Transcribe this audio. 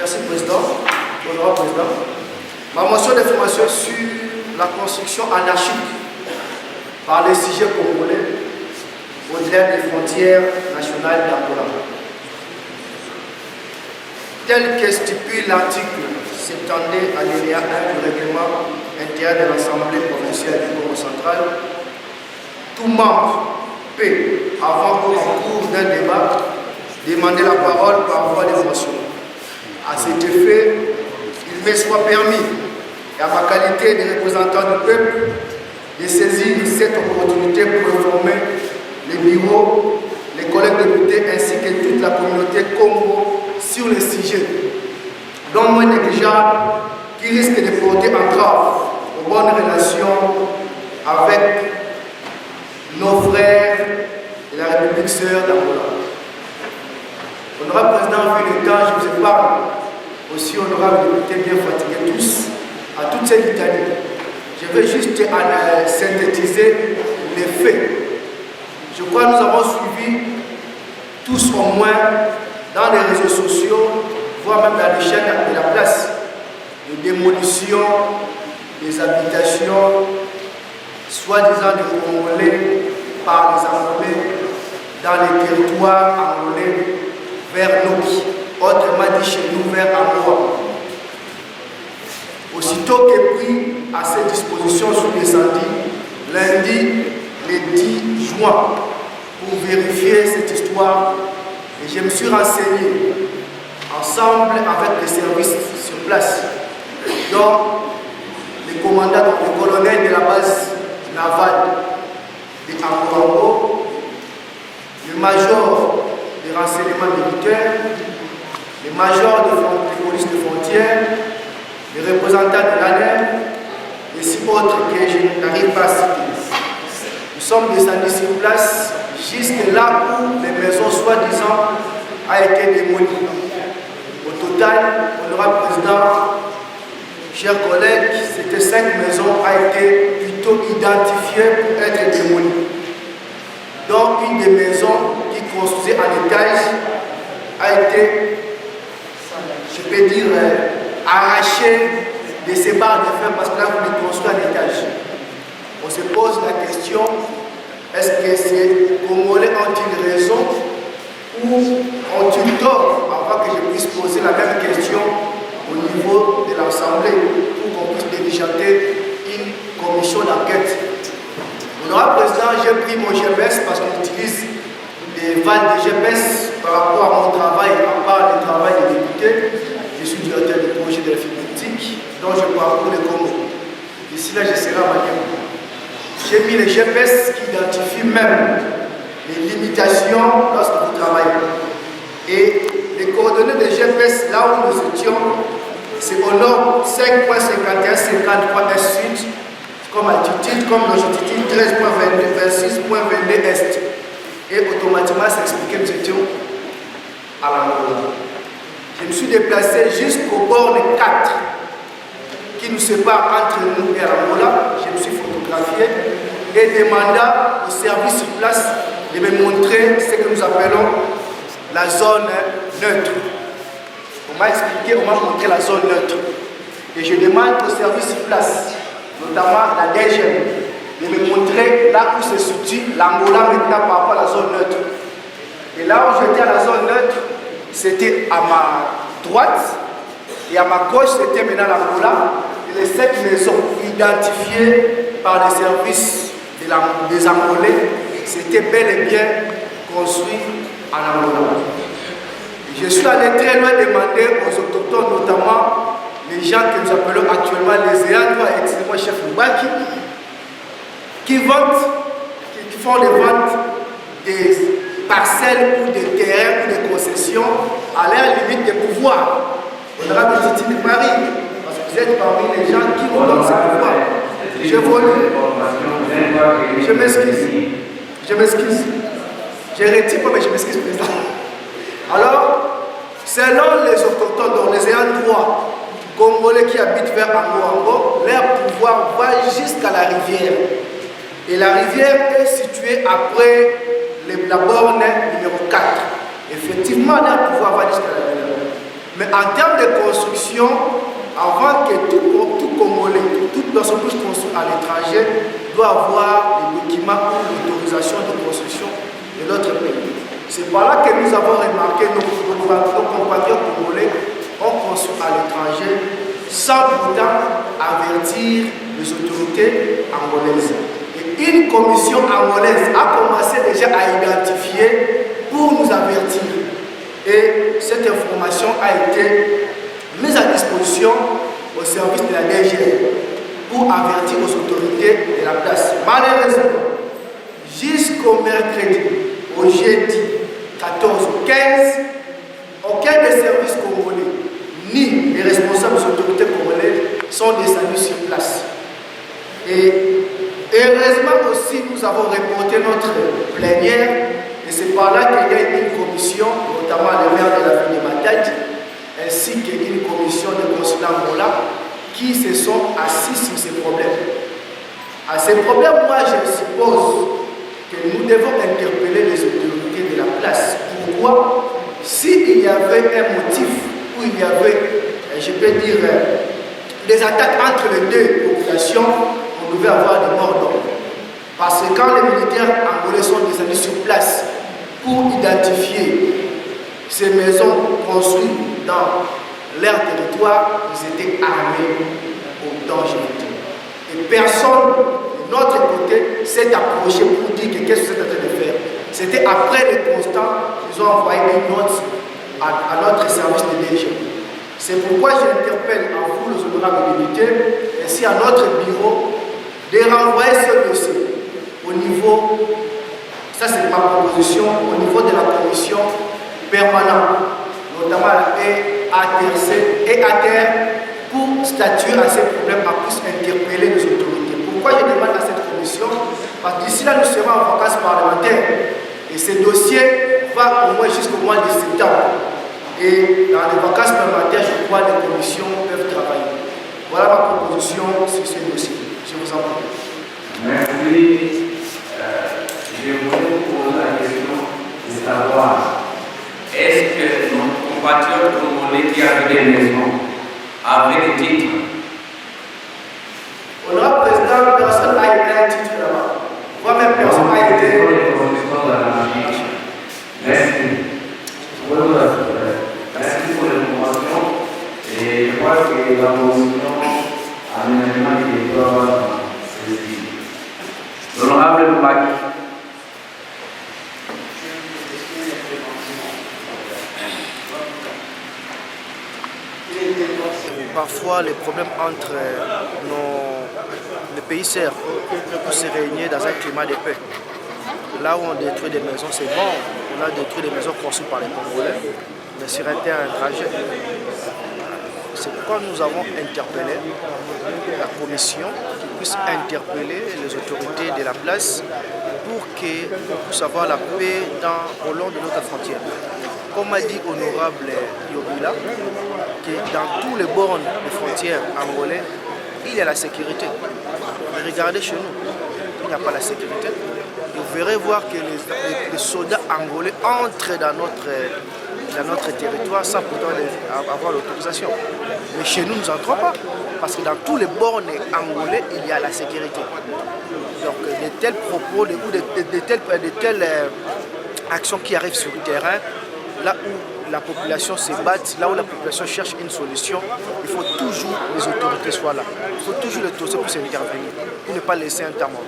Merci, Président. Honorable Président. Ma motion d'information sur la construction anarchique par les sujets congolais au-delà des frontières nationales d'Angola. Tel que stipule l'article 70 alinéa 1 du règlement intérieur de l'Assemblée provinciale du Congo central, tout membre peut, avant ou en cours d'un débat, demander la parole par voie de motion. À cet effet, il me soit permis, et à ma qualité de représentant du peuple, de saisir cette opportunité pour informer les bureaux, les collègues députés ainsi que toute la communauté Congo sur les sujets non moins négligeables qui risquent de porter entrave aux bonnes relations avec nos frères de la République sœur d'Angola. Honorable Président, vu le temps, je vous épargne. Aussi, honorable député, bien fatigués tous, à toutes ces litanies. Je vais juste synthétiser les faits. Je crois que nous avons suivi tous au moins dans les réseaux sociaux, voire même dans les chaînes de la place, les démolitions des habitations, soi-disant des Congolais par les Angolais dans les territoires angolais vers Noki, autrement dit chez nous vers Angola. Aussitôt que pris à ces dispositions, je suis descendu lundi le 10 juin pour vérifier cette histoire et je me suis renseigné ensemble avec les services sur place, dont les commandants, le colonel de la base navale de Angola, le major des renseignements militaires, le major de police de frontières, les représentants de l'ANER, et si autres que je n'arrive pas à citer. Nous sommes descendus sur place jusque là où les maisons soi-disant ont été démolies. Au total, honorable président, chers collègues, c'était 5 maisons ont été plutôt identifiées pour être démolies. Donc une des maisons qui construisait en étage a été, je peux dire, arrachée de ces barres de fer parce que là vous les construisez en étage. On se pose la question, est-ce que ces Congolais ont-ils raison ou ont-ils tort avant que je puisse poser la même question au niveau de l'Assemblée pour qu'on puisse diligenter une commission d'enquête. Honorable Président, j'ai pris mon GPS parce qu'on utilise des vannes de GPS par rapport à mon travail, à part le travail des députés. Je suis directeur du projet de la fibre optique, dont je parcours le Congo. Ici là, je serai à Maniema. J'ai mis les GPS qui identifient même les limitations lorsque vous travaillez. Et les coordonnées des GPS, là où nous étions, c'est au nord 5.51, 50.1 sud, comme altitude, comme longitude 13.22, 26.22 est. Et automatiquement, ça expliquait que nous étions à l'Angola. Je me suis déplacé jusqu'au bord de 4 qui nous séparent entre nous et l'Angola. Je me suis photographié et demanda au service sur place de me montrer ce que nous appelons la zone neutre. On m'a expliqué, on m'a montré la zone neutre. Et je demande au service sur place, notamment la DGM, de me montrer là où se situe l'Angola maintenant par rapport à la zone neutre. Et là où j'étais à la zone neutre, c'était à ma droite et à ma gauche, c'était maintenant l'Angola. Et les 7 maisons identifiées par les services des Angolais, c'était bel et bien construit en Angola. Je suis allé très loin demander aux autochtones, notamment les gens que nous appelons actuellement les Éandrois, excusez-moi, chef Mbaki, qui font les ventes des parcelles ou des terrains ou des concessions à leur limite de pouvoir. Honorable Titi de Paris, parce que vous êtes parmi les gens qui ont donné ce pouvoir. Je m'excuse. Je retire pas, mais je m'excuse, président. Alors, selon les autochtones, dont les ayants droit congolais qui habitent vers Ango, leur pouvoir va jusqu'à la rivière. Et la rivière est située après la borne numéro 4. Effectivement, leur pouvoir va jusqu'à la rivière. Mais en termes de construction, avant que tout Congolais, toute personne puisse construire à l'étranger, doit avoir les documents ou l'autorisation de construction de notre pays. C'est par là que nous avons remarqué nos compatriotes congolais ont construit à l'étranger sans pourtant avertir les autorités angolaises. Et une commission angolaise a commencé déjà à identifier pour nous avertir. Et cette information a été mise à disposition au service de la DGR pour avertir aux autorités de la place. Malheureusement, jusqu'au mercredi, au jeudi 14 ou 15, aucun des services congolais, ni les responsables des autorités congolaises sont descendus sur place. Et heureusement aussi, nous avons reporté notre plénière, et c'est par là qu'il y a une commission, notamment le maire de la ville de Matadi, ainsi qu'une commission de consulat Angola, qui se sont assis sur ces problèmes. À ces problèmes, moi je suppose que nous devons interpeller les autorités de la place. Pourquoi? S'il y avait un motif, où il y avait, je peux dire, des attaques entre les deux populations, on devait avoir des morts d'homme. Parce que quand les militaires angolais sont descendus sur place pour identifier ces maisons construites dans leur territoire, ils étaient armés au danger. Et personne de notre côté s'est approché pour dire que qu'est-ce que c'est en train de faire. C'était après le constat qu'ils ont envoyé une note à notre service de DG. C'est pourquoi j'interpelle à vous, les honorables députés, ainsi à notre bureau, de renvoyer ce dossier au niveau, ça c'est ma proposition, au niveau de la commission permanente, notamment la ATRC et ATER, pour statuer à ces problèmes, à plus interpeller les autorités. Pourquoi je demande à cette commission? Parce que d'ici là, nous serons en vacances parlementaires. Et ce dossier va au moins jusqu'au mois de septembre. Et dans les vacances parlementaires, je crois que les commissions peuvent travailler. Voilà ma proposition sur ce dossier. Je vous en prie. Merci. Je voulais vous poser la question de savoir, est-ce que nos compatriotes congolais qui avaient des maisons avaient des titres? Honorable Président, personne n'a été un titre là-bas. Moi-même, personne n'a été. Merci. Merci pour l'information. Et je crois que la commission aménagement du territoire saisie. L'honorable Mbaki. Parfois, les problèmes entre les pays serfs peuvent se réunir dans un climat de paix. Là où on détruit des maisons, c'est bon. On a détruit des maisons construites par les Congolais, mais sur un terrain trajet. C'est pourquoi nous avons interpellé la commission qui puisse interpeller les autorités de la place pour qu'on puisse avoir la paix au long de notre frontière. Comme a dit honorable Yobila, que dans tous les bornes de frontières angolais, il y a la sécurité. Mais regardez chez nous, il n'y a pas la sécurité. Vous verrez voir que les soldats angolais entrent dans notre territoire sans pourtant avoir l'autorisation. Mais chez nous, nous n'entrons pas. Parce que dans tous les bornes angolais, il y a la sécurité. Donc de tels propos, de telles actions qui arrivent sur le terrain, là où la population se bat, là où la population cherche une solution, il faut toujours que les autorités soient là. Il faut toujours les autorités pour s'intervenir, pour ne pas laisser un temps mort.